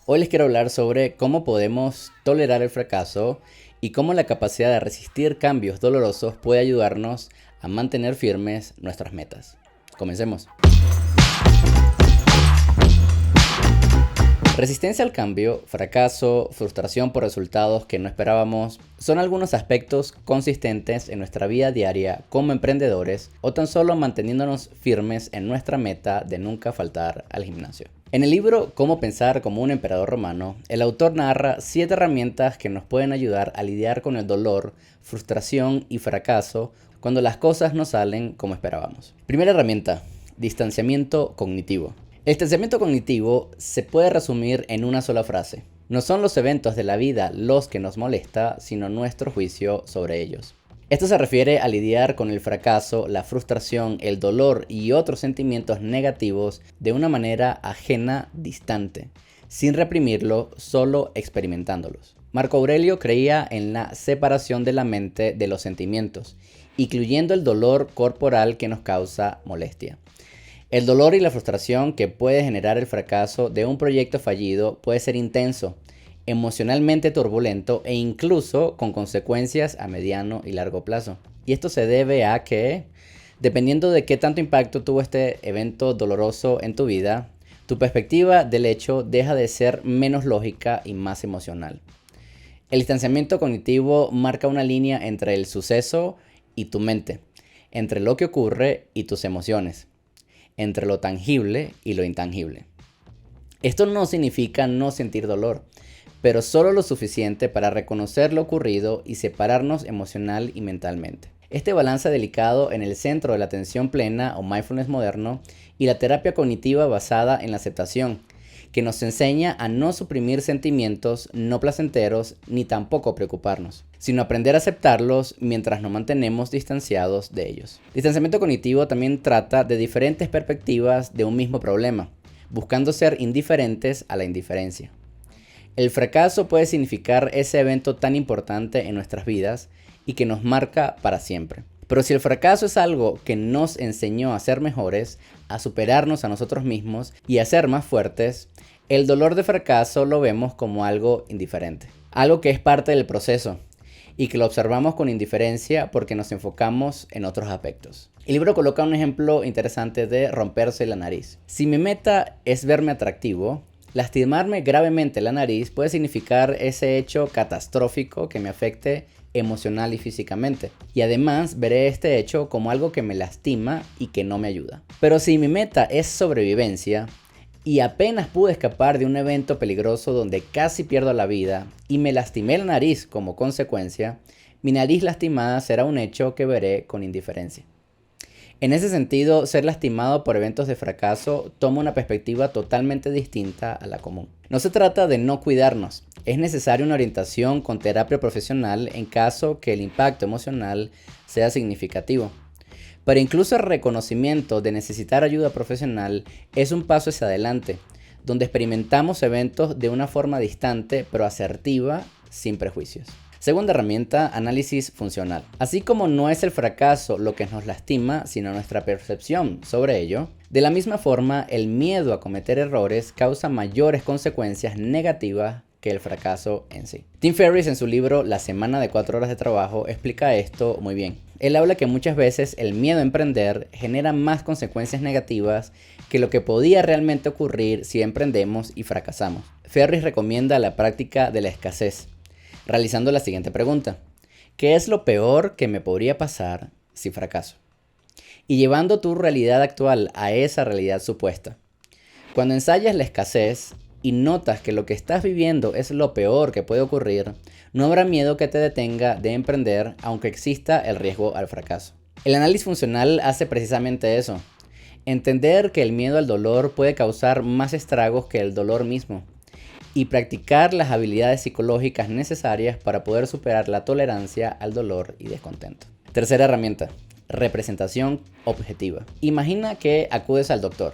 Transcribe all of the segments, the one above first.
Hoy les quiero hablar sobre cómo podemos tolerar el fracaso y cómo la capacidad de resistir cambios dolorosos puede ayudarnos a mantener firmes nuestras metas. Comencemos. Resistencia al cambio, fracaso, frustración por resultados que no esperábamos son algunos aspectos consistentes en nuestra vida diaria como emprendedores o tan solo manteniéndonos firmes en nuestra meta de nunca faltar al gimnasio. En el libro Cómo pensar como un emperador romano, el autor narra 7 herramientas que nos pueden ayudar a lidiar con el dolor, frustración y fracaso cuando las cosas no salen como esperábamos. Primera herramienta, distanciamiento cognitivo. El distanciamiento cognitivo se puede resumir en una sola frase. No son los eventos de la vida los que nos molesta, sino nuestro juicio sobre ellos. Esto se refiere a lidiar con el fracaso, la frustración, el dolor y otros sentimientos negativos de una manera ajena, distante, sin reprimirlo, solo experimentándolos. Marco Aurelio creía en la separación de la mente de los sentimientos, incluyendo el dolor corporal que nos causa molestia. El dolor y la frustración que puede generar el fracaso de un proyecto fallido puede ser intenso, emocionalmente turbulento e incluso con consecuencias a mediano y largo plazo. Y esto se debe a que, dependiendo de qué tanto impacto tuvo este evento doloroso en tu vida, tu perspectiva del hecho deja de ser menos lógica y más emocional. El distanciamiento cognitivo marca una línea entre el suceso y tu mente, entre lo que ocurre y tus emociones, entre lo tangible y lo intangible. Esto no significa no sentir dolor, pero solo lo suficiente para reconocer lo ocurrido y separarnos emocional y mentalmente. Este balance delicado en el centro de la atención plena o mindfulness moderno y la terapia cognitiva basada en la aceptación, que nos enseña a no suprimir sentimientos no placenteros ni tampoco preocuparnos, sino aprender a aceptarlos mientras nos mantenemos distanciados de ellos. Distanciamiento cognitivo también trata de diferentes perspectivas de un mismo problema, buscando ser indiferentes a la indiferencia. El fracaso puede significar ese evento tan importante en nuestras vidas y que nos marca para siempre. Pero si el fracaso es algo que nos enseñó a ser mejores, a superarnos a nosotros mismos y a ser más fuertes, el dolor de fracaso lo vemos como algo indiferente, algo que es parte del proceso y que lo observamos con indiferencia porque nos enfocamos en otros aspectos. El libro coloca un ejemplo interesante de romperse la nariz. Si mi meta es verme atractivo, lastimarme gravemente la nariz puede significar ese hecho catastrófico que me afecte emocional y físicamente. Y además veré este hecho como algo que me lastima y que no me ayuda. Pero si mi meta es sobrevivencia y apenas pude escapar de un evento peligroso donde casi pierdo la vida y me lastimé la nariz como consecuencia, mi nariz lastimada será un hecho que veré con indiferencia. En ese sentido, ser lastimado por eventos de fracaso toma una perspectiva totalmente distinta a la común. No se trata de no cuidarnos, es necesaria una orientación con terapia profesional en caso que el impacto emocional sea significativo. Pero incluso el reconocimiento de necesitar ayuda profesional es un paso hacia adelante, donde experimentamos eventos de una forma distante pero asertiva, sin prejuicios. Segunda herramienta, análisis funcional. Así como no es el fracaso lo que nos lastima, sino nuestra percepción sobre ello, de la misma forma el miedo a cometer errores causa mayores consecuencias negativas que el fracaso en sí. Tim Ferriss en su libro La semana de 4 horas de trabajo explica esto muy bien. Él habla que muchas veces el miedo a emprender genera más consecuencias negativas que lo que podía realmente ocurrir si emprendemos y fracasamos. Ferriss recomienda la práctica de la escasez, realizando la siguiente pregunta: ¿qué es lo peor que me podría pasar si fracaso? Y llevando tu realidad actual a esa realidad supuesta. Cuando ensayas la escasez y notas que lo que estás viviendo es lo peor que puede ocurrir, no habrá miedo que te detenga de emprender aunque exista el riesgo al fracaso. El análisis funcional hace precisamente eso. Entender que el miedo al dolor puede causar más estragos que el dolor mismo y practicar las habilidades psicológicas necesarias para poder superar la tolerancia al dolor y descontento. Tercera herramienta, representación objetiva. Imagina que acudes al doctor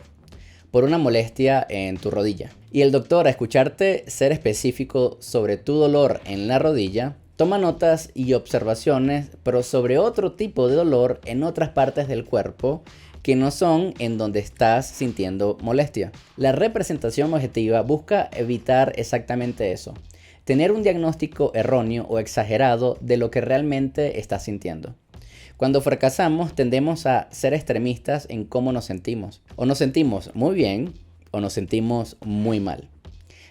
por una molestia en tu rodilla y el doctor, a escucharte ser específico sobre tu dolor en la rodilla, toma notas y observaciones, pero sobre otro tipo de dolor en otras partes del cuerpo que no son en donde estás sintiendo molestia. La representación objetiva busca evitar exactamente eso, tener un diagnóstico erróneo o exagerado de lo que realmente estás sintiendo. Cuando fracasamos tendemos a ser extremistas en cómo nos sentimos. O nos sentimos muy bien o nos sentimos muy mal,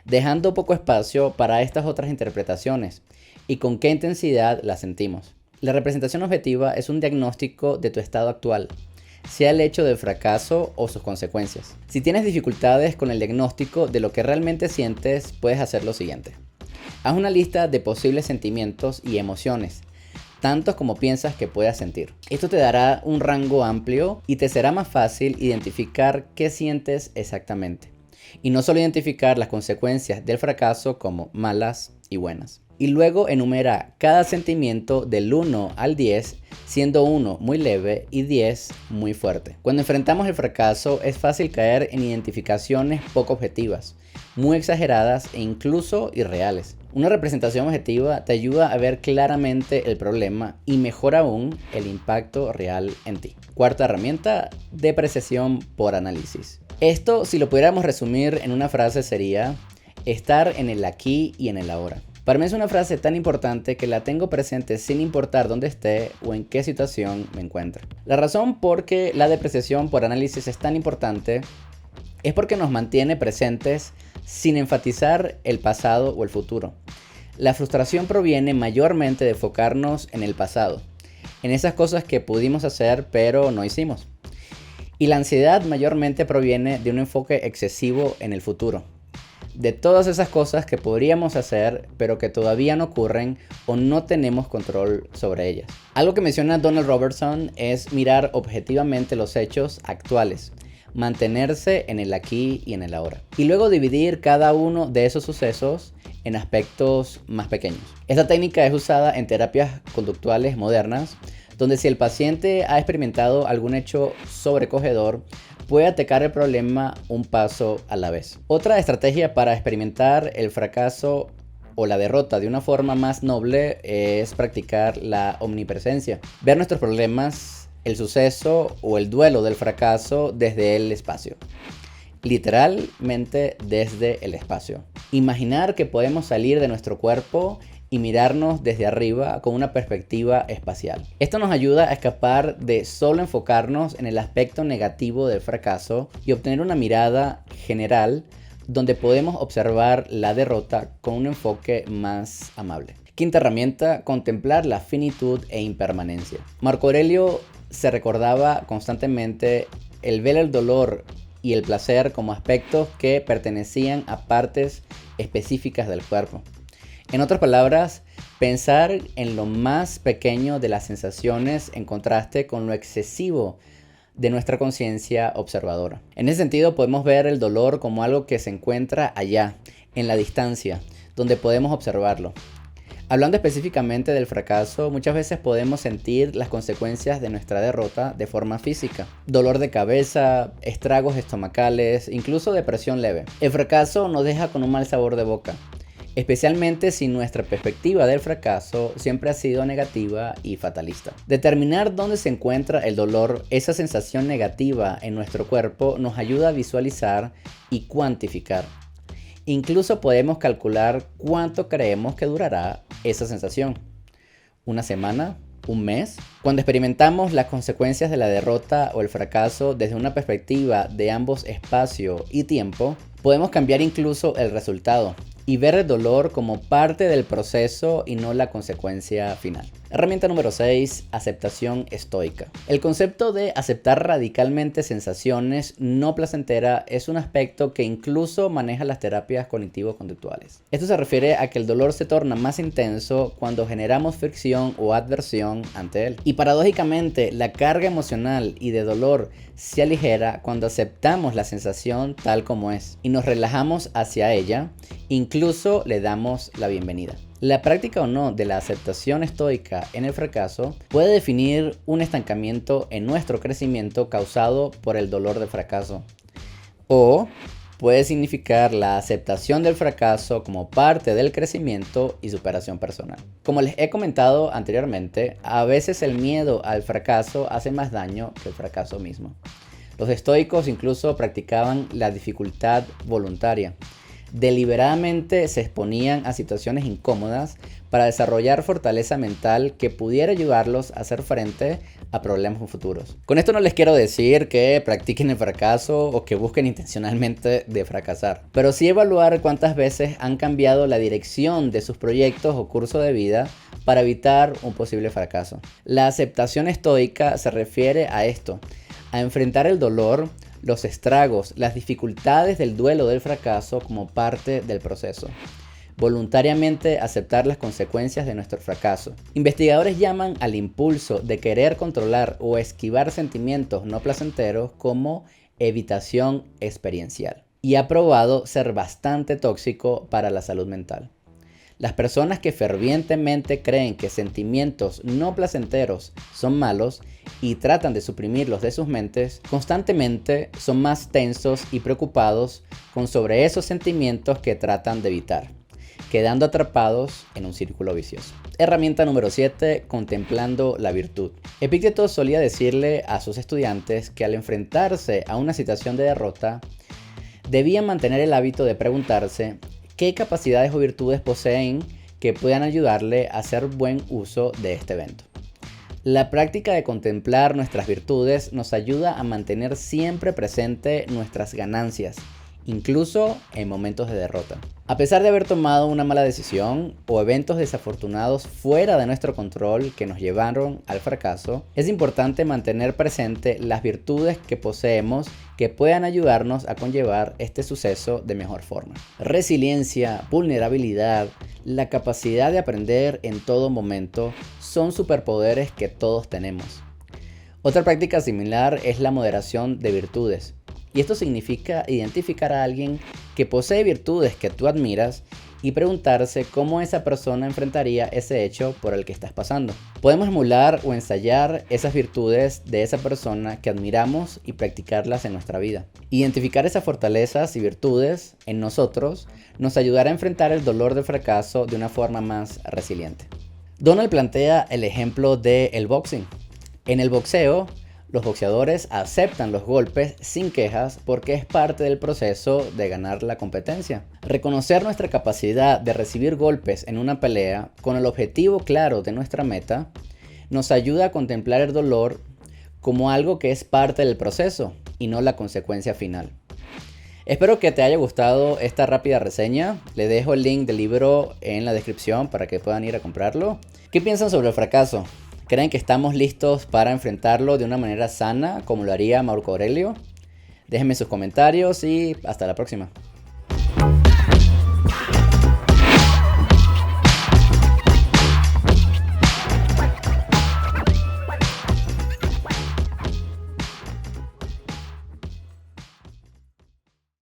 dejando poco espacio para estas otras interpretaciones y con qué intensidad las sentimos. La representación objetiva es un diagnóstico de tu estado actual, sea el hecho del fracaso o sus consecuencias. Si tienes dificultades con el diagnóstico de lo que realmente sientes, puedes hacer lo siguiente. Haz una lista de posibles sentimientos y emociones, tantos como piensas que puedas sentir. Esto te dará un rango amplio y te será más fácil identificar qué sientes exactamente. Y no solo identificar las consecuencias del fracaso como malas y buenas. Y luego enumera cada sentimiento del 1 al 10, siendo 1 muy leve y 10 muy fuerte. Cuando enfrentamos el fracaso es fácil caer en identificaciones poco objetivas, muy exageradas e incluso irreales. Una representación objetiva te ayuda a ver claramente el problema y mejor aún el impacto real en ti. Cuarta herramienta, depreciación por análisis. Esto, si lo pudiéramos resumir en una frase, sería estar en el aquí y en el ahora. Para mí es una frase tan importante que la tengo presente sin importar dónde esté o en qué situación me encuentre. La razón por qué la depreciación por análisis es tan importante es porque nos mantiene presentes sin enfatizar el pasado o el futuro. La frustración proviene mayormente de enfocarnos en el pasado, en esas cosas que pudimos hacer pero no hicimos. Y la ansiedad mayormente proviene de un enfoque excesivo en el futuro, de todas esas cosas que podríamos hacer pero que todavía no ocurren o no tenemos control sobre ellas. Algo que menciona Donald Robertson es mirar objetivamente los hechos actuales, mantenerse en el aquí y en el ahora, y luego dividir cada uno de esos sucesos en aspectos más pequeños. Esta técnica es usada en terapias conductuales modernas, donde si el paciente ha experimentado algún hecho sobrecogedor, puede atacar el problema un paso a la vez. Otra estrategia para experimentar el fracaso o la derrota de una forma más noble es practicar la omnipresencia. Ver nuestros problemas, el suceso o el duelo del fracaso desde el espacio. Literalmente desde el espacio. Imaginar que podemos salir de nuestro cuerpo y mirarnos desde arriba con una perspectiva espacial. Esto nos ayuda a escapar de solo enfocarnos en el aspecto negativo del fracaso y obtener una mirada general donde podemos observar la derrota con un enfoque más amable. Quinta herramienta, contemplar la finitud e impermanencia. Marco Aurelio se recordaba constantemente el ver el dolor y el placer como aspectos que pertenecían a partes específicas del cuerpo. En otras palabras, pensar en lo más pequeño de las sensaciones en contraste con lo excesivo de nuestra conciencia observadora. En ese sentido, podemos ver el dolor como algo que se encuentra allá, en la distancia, donde podemos observarlo. Hablando específicamente del fracaso, muchas veces podemos sentir las consecuencias de nuestra derrota de forma física. Dolor de cabeza, estragos estomacales, incluso depresión leve. El fracaso nos deja con un mal sabor de boca, especialmente si nuestra perspectiva del fracaso siempre ha sido negativa y fatalista. Determinar dónde se encuentra el dolor, esa sensación negativa en nuestro cuerpo, nos ayuda a visualizar y cuantificar. Incluso podemos calcular cuánto creemos que durará esa sensación. ¿Una semana? ¿Un mes? Cuando experimentamos las consecuencias de la derrota o el fracaso desde una perspectiva de ambos espacio y tiempo, podemos cambiar incluso el resultado y ver el dolor como parte del proceso y no la consecuencia final. Herramienta número 6, aceptación estoica. El concepto de aceptar radicalmente sensaciones no placenteras es un aspecto que incluso maneja las terapias cognitivo-conductuales. Esto se refiere a que el dolor se torna más intenso cuando generamos fricción o adversión ante él. Y paradójicamente, la carga emocional y de dolor se aligera cuando aceptamos la sensación tal como es y nos relajamos hacia ella, incluso le damos la bienvenida. La práctica o no de la aceptación estoica en el fracaso puede definir un estancamiento en nuestro crecimiento causado por el dolor del fracaso, o puede significar la aceptación del fracaso como parte del crecimiento y superación personal. Como les he comentado anteriormente, a veces el miedo al fracaso hace más daño que el fracaso mismo. Los estoicos incluso practicaban la dificultad voluntaria. Deliberadamente se exponían a situaciones incómodas para desarrollar fortaleza mental que pudiera ayudarlos a hacer frente a problemas futuros. Con esto no les quiero decir que practiquen el fracaso o que busquen intencionalmente de fracasar, pero sí evaluar cuántas veces han cambiado la dirección de sus proyectos o curso de vida para evitar un posible fracaso. La aceptación estoica se refiere a esto, a enfrentar el dolor, los estragos, las dificultades del duelo del fracaso como parte del proceso. Voluntariamente aceptar las consecuencias de nuestro fracaso. Investigadores llaman al impulso de querer controlar o esquivar sentimientos no placenteros como evitación experiencial. Y ha probado ser bastante tóxico para la salud mental. Las personas que fervientemente creen que sentimientos no placenteros son malos y tratan de suprimirlos de sus mentes, constantemente son más tensos y preocupados sobre esos sentimientos que tratan de evitar, quedando atrapados en un círculo vicioso. Herramienta número 7, contemplando la virtud. Epicteto solía decirle a sus estudiantes que al enfrentarse a una situación de derrota, debían mantener el hábito de preguntarse qué capacidades o virtudes poseen que puedan ayudarle a hacer buen uso de este evento. La práctica de contemplar nuestras virtudes nos ayuda a mantener siempre presente nuestras ganancias, incluso en momentos de derrota. A pesar de haber tomado una mala decisión o eventos desafortunados fuera de nuestro control que nos llevaron al fracaso, es importante mantener presente las virtudes que poseemos que puedan ayudarnos a conllevar este suceso de mejor forma. Resiliencia, vulnerabilidad, la capacidad de aprender en todo momento son superpoderes que todos tenemos. Otra práctica similar es la moderación de virtudes. Y esto significa identificar a alguien que posee virtudes que tú admiras y preguntarse cómo esa persona enfrentaría ese hecho por el que estás pasando. Podemos emular o ensayar esas virtudes de esa persona que admiramos y practicarlas en nuestra vida. Identificar esas fortalezas y virtudes en nosotros nos ayudará a enfrentar el dolor del fracaso de una forma más resiliente. Donald plantea el ejemplo del boxing. En el boxeo, los boxeadores aceptan los golpes sin quejas porque es parte del proceso de ganar la competencia. Reconocer nuestra capacidad de recibir golpes en una pelea con el objetivo claro de nuestra meta nos ayuda a contemplar el dolor como algo que es parte del proceso y no la consecuencia final. Espero que te haya gustado esta rápida reseña. Le dejo el link del libro en la descripción para que puedan ir a comprarlo. ¿Qué piensan sobre el fracaso? ¿Creen que estamos listos para enfrentarlo de una manera sana como lo haría Marco Aurelio? Déjenme sus comentarios y hasta la próxima.